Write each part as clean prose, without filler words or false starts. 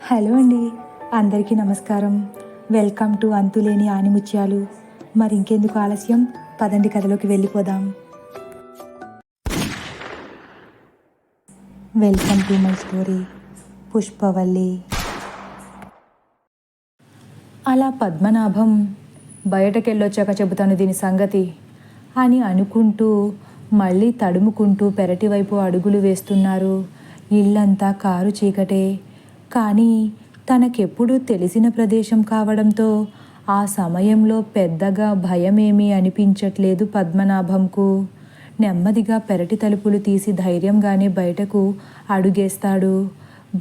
Hello అండి, అందరికీ నమస్కారం. వెల్కమ్ టు అంతులేని ఆనిముత్యాలు. మరి ఇంకెందుకు ఆలస్యం, పదండి కథలోకి వెళ్ళిపోదాం. Welcome to my story Pushpavalli. అలా పద్మనాభం బయటకెళ్ళొచ్చాక చెబుతాను దీని సంగతి అని అనుకుంటూ మళ్ళీ తడుముకుంటూ పెరటి వైపు అడుగులు వేస్తున్నారు. ఇల్లంతా కారు చీకటే, కానీ తనకెప్పుడూ తెలిసిన ప్రదేశం కావడంతో ఆ సమయంలో పెద్దగా భయమేమీ అనిపించట్లేదు పద్మనాభంకు. నెమ్మదిగా పెరటి తలుపులు తీసి ధైర్యంగానే బయటకు అడుగేస్తాడు.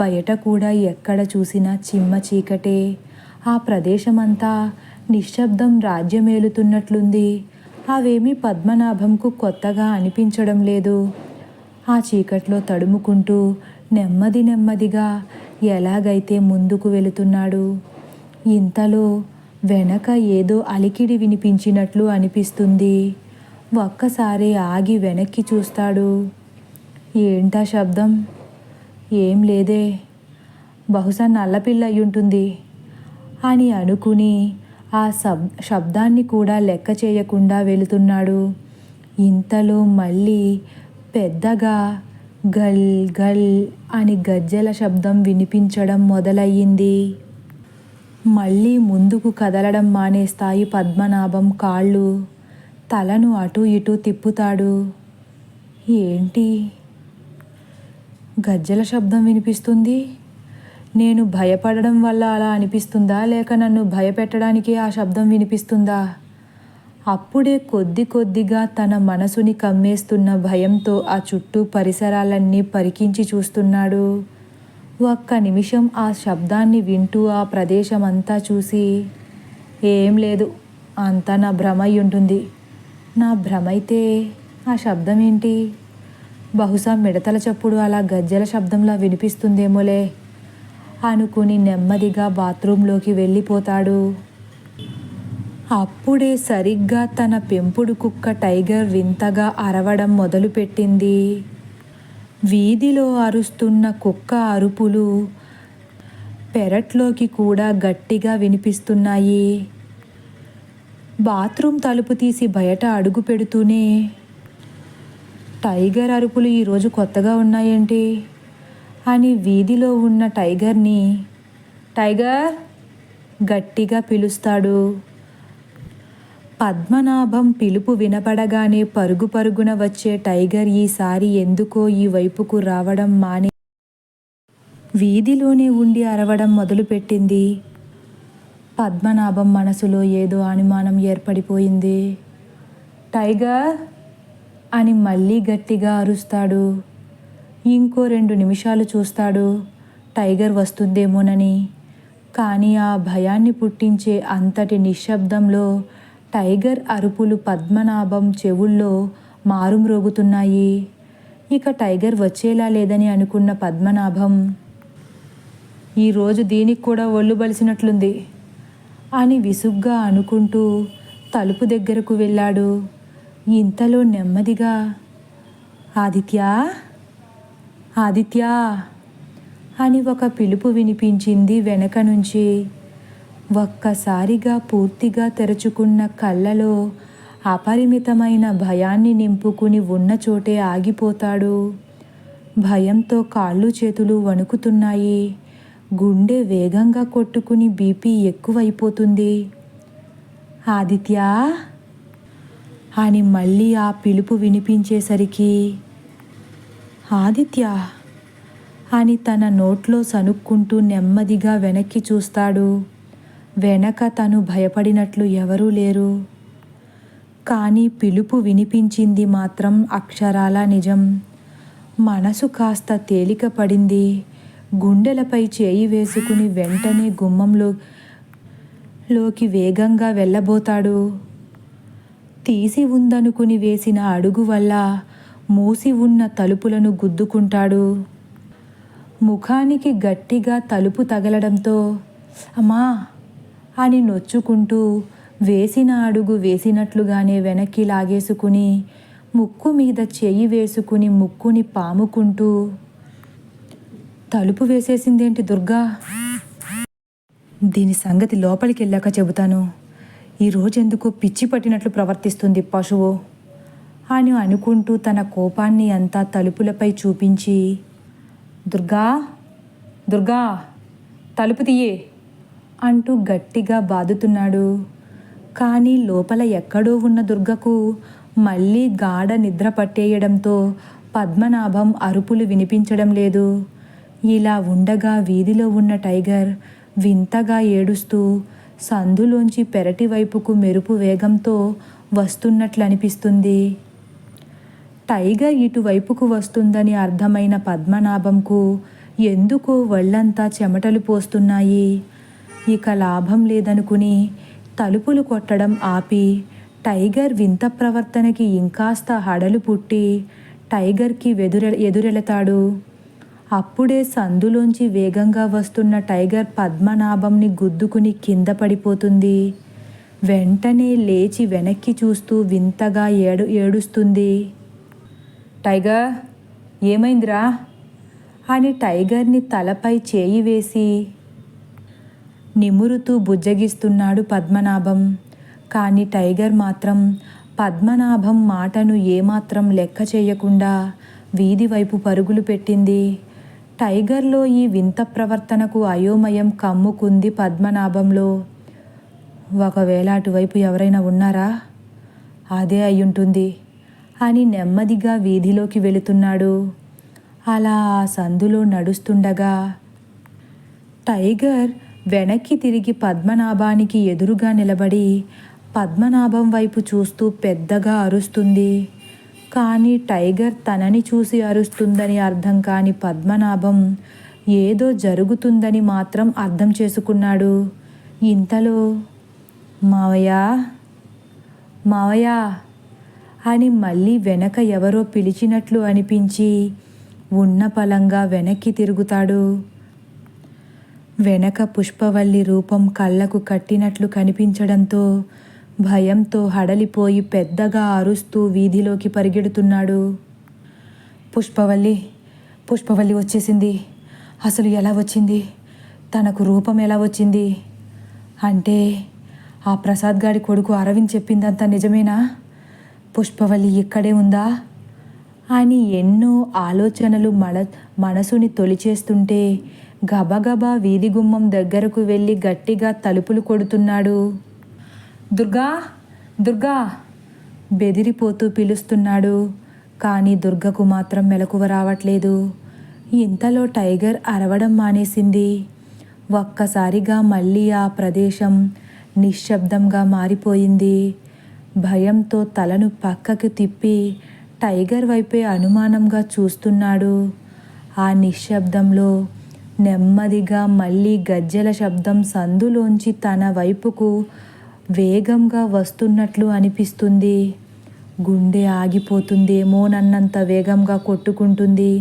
బయట కూడా ఎక్కడ చూసినా చిమ్మ చీకటే. ఆ ప్రదేశమంతా నిశ్శబ్దం రాజ్యమేలుతున్నట్లుంది. అవేమీ పద్మనాభంకు కొత్తగా అనిపించడం లేదు. ఆ చీకట్లో తడుముకుంటూ నెమ్మదిగా ఎలాగైతే ముందుకు వెళుతున్నాడు. ఇంతలో వెనక ఏదో అలికిడి వినిపించినట్లు అనిపిస్తుంది. ఒక్కసారి ఆగి వెనక్కి చూస్తాడు. ఏంటా శబ్దం? ఏం లేదే, బహుశా నల్లపిల్ల అయ్యుంటుంది అని అనుకుని ఆ శబ్దాన్ని కూడా లెక్క చేయకుండా వెళుతున్నాడు. ఇంతలో మళ్ళీ పెద్దగా గల్ గల్ అని గజ్జెల శబ్దం వినిపించడం మొదలయ్యింది. మళ్ళీ ముందుకు కదలడం మానేస్తాయి పద్మనాభం కాళ్ళు. తలను అటు ఇటు తిప్పుతాడు. ఏంటి గజ్జెల శబ్దం వినిపిస్తుంది? నేను భయపడడం వల్ల అలా అనిపిస్తుందా, లేక నన్ను భయపెట్టడానికి ఆ శబ్దం వినిపిస్తుందా? అప్పుడే కొద్దిగా తన మనసుని కమ్మేస్తున్న భయంతో ఆ చుట్టూ పరిసరాలన్నీ పరికించి చూస్తున్నాడు. ఒక్క నిమిషం ఆ శబ్దాన్ని వింటూ ఆ ప్రదేశం అంతా చూసి, ఏం లేదు, అంతా నా భ్రమ అయి ఉంటుంది. నా భ్రమైతే ఆ శబ్దం ఏంటి? బహుశా మిడతల చప్పుడు అలా గజ్జెల శబ్దంలా వినిపిస్తుందేమోలే అనుకుని నెమ్మదిగా బాత్రూంలోకి వెళ్ళిపోతాడు. అప్పుడే సరిగ్గా తన పెంపుడు కుక్క టైగర్ వింతగా అరవడం మొదలుపెట్టింది. వీధిలో అరుస్తున్న కుక్క అరుపులు పెరట్లోకి కూడా గట్టిగా వినిపిస్తున్నాయి. బాత్రూమ్ తలుపు తీసి బయట అడుగు పెడుతూనే, టైగర్ అరుపులు ఈరోజు కొత్తగా ఉన్నాయేంటి అని వీధిలో ఉన్న టైగర్ని టైగర్ గట్టిగా పిలుస్తాడు. పద్మనాభం పిలుపు వినపడగానే పరుగున వచ్చే టైగర్ ఈసారి ఎందుకో ఈ వైపుకు రావడం మాని వీధిలోనే ఉండి అరవడం మొదలుపెట్టింది. పద్మనాభం మనసులో ఏదో అనుమానం ఏర్పడిపోయింది. టైగర్ అని మళ్ళీ గట్టిగా అరుస్తాడు. ఇంకో 2 నిమిషాలు చూస్తాడు టైగర్ వస్తుందేమోనని. కానీ ఆ భయాన్ని పుట్టించే అంతటి నిశ్శబ్దంలో టైగర్ అరుపులు పద్మనాభం చెవుల్లో మారుమ్రోగుతున్నాయి. ఇక టైగర్ వచ్చేలా లేదని అనుకున్న పద్మనాభం, ఈరోజు దీనికి కూడా ఒళ్ళు బలిసినట్లుంది అని విసుగ్గా అనుకుంటూ తలుపు దగ్గరకు వెళ్ళాడు. ఇంతలో నెమ్మదిగా ఆదిత్యా ఆదిత్యా అని ఒక పిలుపు వినిపించింది వెనక నుంచి. ఒక్కసారిగా పూర్తిగా తెరుచుకున్న కళ్ళలో అపరిమితమైన భయాన్ని నింపుకుని ఉన్న చోటే ఆగిపోతాడు. భయంతో కాళ్ళు చేతులు వణుకుతున్నాయి. గుండె వేగంగా కొట్టుకుని బీపీ ఎక్కువైపోతుంది. ఆదిత్యా అని మళ్ళీ ఆ పిలుపు వినిపించేసరికి, ఆదిత్య అని తన నోట్లో సనుక్కుంటూ నెమ్మదిగా వెనక్కి చూస్తాడు. వెనక తను భయపడినట్లు ఎవరూ లేరు. కానీ పిలుపు వినిపించింది మాత్రం అక్షరాల నిజం. మనసు కాస్త తేలిక పడింది. గుండెలపై చేయి వేసుకుని వెంటనే గుమ్మంలోకి వేగంగా వెళ్ళబోతాడు. తీసి ఉందనుకుని వేసిన అడుగు వల్ల మూసి ఉన్న తలుపులను గుద్దుకుంటాడు. ముఖానికి గట్టిగా తలుపు తగలడంతో అమ్మా అని నొచ్చుకుంటూ వేసిన అడుగు వేసినట్లుగానే వెనక్కి లాగేసుకుని ముక్కు మీద చెయ్యి వేసుకుని ముక్కుని పాముకుంటూ, తలుపు వేసేసిందేంటి దుర్గా దీని సంగతి లోపలికి వెళ్ళాక చెబుతాను. ఈరోజెందుకో పిచ్చి పట్టినట్లు ప్రవర్తిస్తుంది పశువు అని అనుకుంటూ తన కోపాన్ని అంతా తలుపులపై చూపించి, దుర్గా, దుర్గా, తలుపు తీయే అంటూ గట్టిగా బాదుతున్నాడు. కానీ లోపల ఎక్కడో ఉన్న దుర్గకు మళ్ళీ గాఢ నిద్ర పట్టేయడంతో పద్మనాభం అరుపులు వినిపించడం లేదు. ఇలా ఉండగా వీధిలో ఉన్న టైగర్ వింతగా ఏడుస్తూ సందులోంచి పెరటి వైపుకు మెరుపు వేగంతో వస్తున్నట్లు అనిపిస్తుంది. టైగర్ ఇటువైపుకు వస్తుందని అర్థమైన పద్మనాభంకు ఎందుకో ఒళ్ళంతా చెమటలు పోస్తున్నాయి. ఇక లాభం లేదనుకుని తలుపులు కొట్టడం ఆపి టైగర్ వింత ప్రవర్తనకి ఇంకాస్త హడలు పుట్టి టైగర్కి ఎదురెళతాడు. అప్పుడే సందులోంచి వేగంగా వస్తున్న టైగర్ పద్మనాభంని గుద్దుకుని కింద పడిపోతుంది. వెంటనే లేచి వెనక్కి చూస్తూ వింతగా ఏడుస్తుంది. టైగర్, ఏమైందిరా అని టైగర్ని తలపై చేయి వేసి నిమురుతూ బుజ్జగిస్తున్నాడు పద్మనాభం. కానీ టైగర్ మాత్రం పద్మనాభం మాటను ఏమాత్రం లెక్క చేయకుండా వీధి వైపు పరుగులు పెట్టింది. టైగర్లో ఈ వింత ప్రవర్తనకు అయోమయం కమ్ముకుంది పద్మనాభంలో. ఒకవేళ అటువైపు ఎవరైనా ఉన్నారా? అదే అయ్యుంటుంది అని నెమ్మదిగా వీధిలోకి వెళుతున్నాడు. అలా ఆ సందులో నడుస్తుండగా టైగర్ వెనక్కి తిరిగి పద్మనాభానికి ఎదురుగా నిలబడి పద్మనాభం వైపు చూస్తూ పెద్దగా అరుస్తుంది. కానీ టైగర్ తనని చూసి అరుస్తుందని అర్థం కాని పద్మనాభం ఏదో జరుగుతుందని మాత్రం అర్థం చేసుకున్నాడు. ఇంతలో మావయ్య, మావయ్య అని మళ్ళీ వెనక ఎవరో పిలిచినట్లు అనిపించి ఉన్న పలంగా వెనక్కి తిరుగుతాడు. వెనక పుష్పవల్లి రూపం కళ్ళకు కట్టినట్లు కనిపించడంతో భయంతో హడలిపోయి పెద్దగా అరుస్తూ వీధిలోకి పరిగెడుతున్నాడు. పుష్పవల్లి, పుష్పవల్లి వచ్చేసింది. అసలు ఎలా వచ్చింది? తనకు రూపం ఎలా వచ్చింది? అంటే ఆ ప్రసాద్ గాడి కొడుకు అరవింద్ చెప్పిందంతా నిజమేనా? పుష్పవల్లి ఇక్కడే ఉందా అని ఎన్నో ఆలోచనలు మనసుని తొలిచేస్తుంటే గబగబా వీధి గుమ్మం దగ్గరకు వెళ్ళి గట్టిగా తలుపులు కొడుతున్నాడు. దుర్గా, దుర్గా బెదిరిపోతూ పిలుస్తున్నాడు. కానీ దుర్గకు మాత్రం మెలకువ రావట్లేదు. ఇంతలో టైగర్ అరవడం మానేసింది. ఒక్కసారిగా మళ్ళీ ఆ ప్రదేశం నిశ్శబ్దంగా మారిపోయింది. భయంతో తలను పక్కకు తిప్పి టైగర్ వైపే అనుమానంగా చూస్తున్నాడు. ఆ నిశ్శబ్దంలో నెమ్మదిగా మళ్ళీ గజ్జెల శబ్దం సందులోంచి తన వైపుకు వేగంగా వస్తున్నట్లు అనిపిస్తుంది. గుండె ఆగిపోతుందేమోనన్నంత వేగంగా కొట్టుకుంటుంది.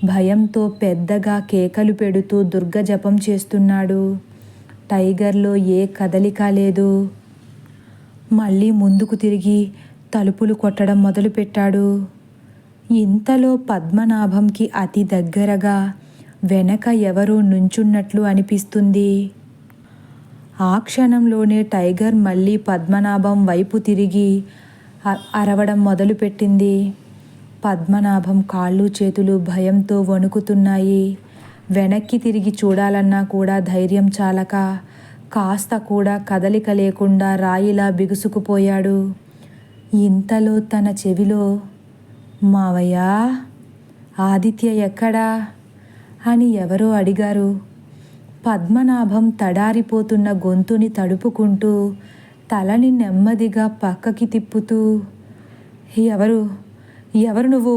భయంతో పెద్దగా కేకలు పెడుతూ దుర్గ జపం చేస్తున్నాడు. టైగర్లో ఏ కదలిక లేదు. మళ్ళీ ముందుకు తిరిగి తలుపులు కొట్టడం మొదలుపెట్టాడు. ఇంతలో పద్మనాభంకి అతి దగ్గరగా వెనక ఎవరో నుంచున్నట్లు అనిపిస్తుంది. ఆ క్షణంలోనే టైగర్ మళ్ళీ పద్మనాభం వైపు తిరిగి అరవడం మొదలుపెట్టింది. పద్మనాభం కాళ్ళు చేతులు భయంతో వణుకుతున్నాయి. వెనక్కి తిరిగి చూడాలన్నా కూడా ధైర్యం చాలక కాస్త కూడా కదలిక లేకుండా రాయిలా బిగుసుకుపోయాడు. ఇంతలో తన చెవిలో మావయ్య, ఆదిత్య ఎక్కడా అని ఎవరో అడిగారు. పద్మనాభం తడారిపోతున్న గొంతుని తడుపుకుంటూ తలని నెమ్మదిగా పక్కకి తిప్పుతూ ఎవరు ఎవరు నువ్వు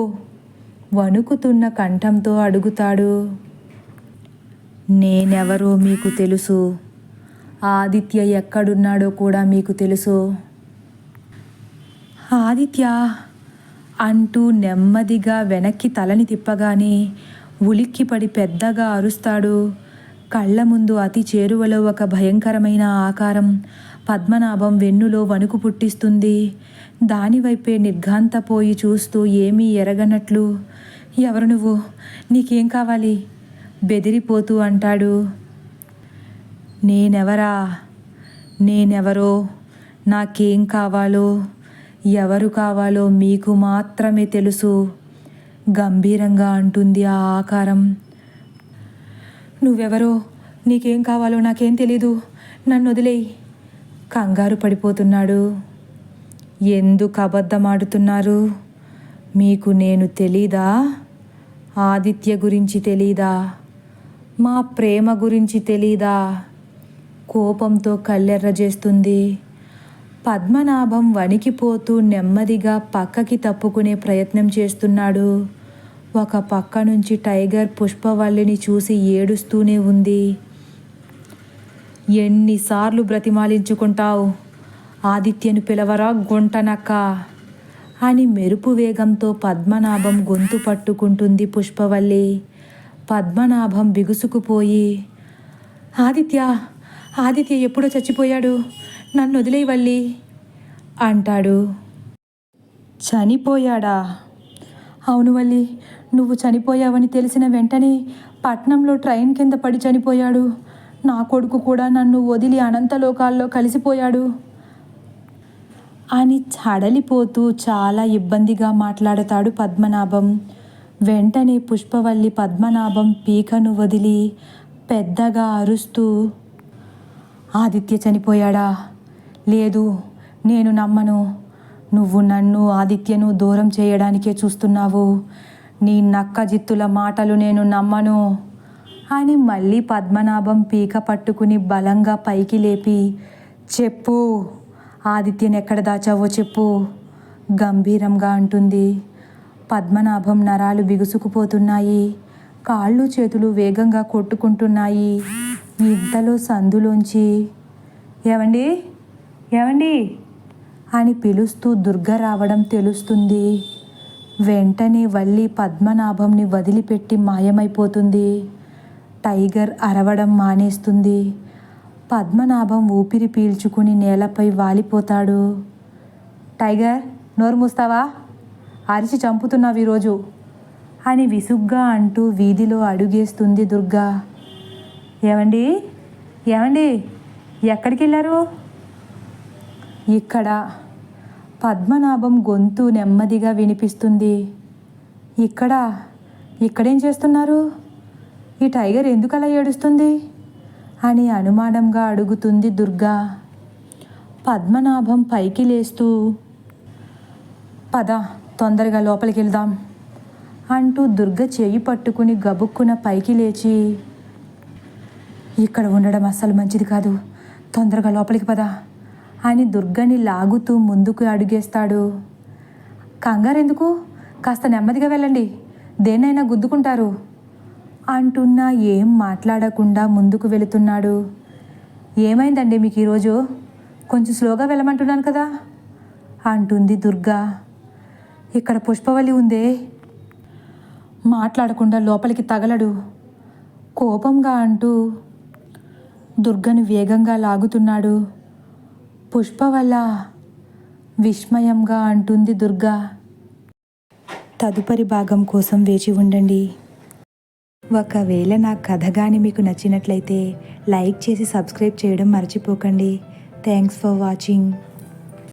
వణుకుతున్న కంఠంతో అడుగుతాడు. నేనెవరో మీకు తెలుసు, ఆదిత్య ఎక్కడున్నాడో కూడా మీకు తెలుసు. ఆదిత్య అంటూ నెమ్మదిగా వెనక్కి తలని తిప్పగానే ఉలిక్కిపడి పెద్దగా అరుస్తాడు. కళ్ళ ముందు అతి చేరువలో ఒక భయంకరమైన ఆకారం పద్మనాభం వెన్నులో వణుకు పుట్టిస్తుంది. దానివైపే నిర్ఘాంతపోయి చూస్తూ ఏమీ ఎరగనట్లు ఎవరు నువ్వు, నీకేం కావాలి బెదిరిపోతూ అంటాడు. నేనెవరా, నేనెవరో, నాకేం కావాలో, ఎవరు కావాలో మీకు మాత్రమే తెలుసు గంభీరంగా అంటుంది ఆ ఆకారం. నువ్వెవరో, నీకేం కావాలో నాకేం తెలీదు, నన్ను వదిలేయి. కంగారు పడిపోతున్నాడు. ఎందుకు అబద్ధమాడుతున్నారు? మీకు నేను తెలీదా? ఆదిత్య గురించి తెలీదా? మా ప్రేమ గురించి తెలీదా? కోపంతో కళ్ళెర్ర చేస్తుంది. పద్మనాభం వణికిపోతూ నెమ్మదిగా పక్కకి తప్పుకునే ప్రయత్నం చేస్తున్నాడు. ఒక పక్క నుంచి టైగర్ పుష్పవల్లిని చూసి ఏడుస్తూనే ఉంది. ఎన్నిసార్లు బ్రతిమాలించుకుంటావు? ఆదిత్యను పిలవరా గుంటనక్క అని మెరుపు వేగంతో పద్మనాభం గొంతు పట్టుకుంటుంది పుష్పవల్లి. పద్మనాభం బిగుసుకుపోయి, ఆదిత్య ఆదిత్య ఎప్పుడో చచ్చిపోయాడు, నన్ను వదిలేయి వల్లి అంటాడు. చనిపోయాడా? అవును వల్లి, నువ్వు చనిపోయావని తెలిసిన వెంటనే పట్నంలో ట్రైన్ కింద పడి చనిపోయాడు. నా కొడుకు కూడా నన్ను వదిలి అనంతలోకాల్లో కలిసిపోయాడు అని హడలిపోతూ చాలా ఇబ్బందిగా మాట్లాడతాడు పద్మనాభం. వెంటనే పుష్పవల్లి పద్మనాభం పీకను వదిలి పెద్దగా అరుస్తూ, ఆదిత్య చనిపోయాడా? లేదు, నేను నమ్మను. నువ్వు నన్ను ఆదిత్యను దూరం చేయడానికే చూస్తున్నావు. నీ నక్కజిత్తుల మాటలు నేను నమ్మను అని మళ్ళీ పద్మనాభం పీక పట్టుకుని బలంగా పైకి లేపి, చెప్పు, ఆదిత్యను ఎక్కడ దాచావో చెప్పు గంభీరంగా అంటుంది. పద్మనాభం నరాలు బిగుసుకుపోతున్నాయి. కాళ్ళు చేతులు వేగంగా కొట్టుకుంటున్నాయి. ఇంతలో సందులోంచి, ఏవండి ఏవండి అని పిలుస్తూ దుర్గ రావడం తెలుస్తుంది. వెంటనే వల్లి పద్మనాభంని వదిలిపెట్టి మాయమైపోతుంది. టైగర్ అరవడం మానేస్తుంది. పద్మనాభం ఊపిరి పీల్చుకుని నేలపై వాలిపోతాడు. టైగర్, నోరు మూస్తావా? అరిచి చంపుతున్నావు ఈరోజు అని విసుగ్గా అంటూ వీధిలో అడుగేస్తుంది దుర్గా. ఏవండి ఏవండి ఎక్కడికి వెళ్ళారు? ఇక్కడ పద్మనాభం గొంతు నెమ్మదిగా వినిపిస్తుంది. ఇక్కడేం చేస్తున్నారు? ఈ టైగర్ ఎందుకు అలా ఏడుస్తుంది అని అనుమానంగా అడుగుతుంది దుర్గా. పద్మనాభం పైకి లేస్తూ, పద తొందరగా లోపలికి వెళ్దాం అంటూ దుర్గ చెయ్యి పట్టుకుని గబుక్కున పైకి లేచి, ఇక్కడ ఉండడం అస్సలు మంచిది కాదు, తొందరగా లోపలికి పద అని దుర్గని లాగుతూ ముందుకు అడుగేస్తాడు. కంగారెందుకు, కాస్త నెమ్మదిగా వెళ్ళండి, దేన్నైనా గుద్దుకుంటారు అంటున్నా ఏం మాట్లాడకుండా ముందుకు వెళుతున్నాడు. ఏమైందండి మీకు ఈరోజు? కొంచెం స్లోగా వెళ్ళమంటున్నాను కదా అంటుంది దుర్గా. ఇక్కడ పుష్పవల్లి ఉందే, మాట్లాడకుండా లోపలికి తగలడు కోపంగా అంటూ దుర్గను వేగంగా లాగుతున్నాడు. పుష్పవల్ల విస్మయంగా అంటుంది దుర్గా. తదుపరి భాగం కోసం వేచి ఉండండి. ఒకవేళ నా కథ కానీ మీకు నచ్చినట్లయితే లైక్ చేసి సబ్స్క్రైబ్ చేయడం మర్చిపోకండి. Thanks for watching.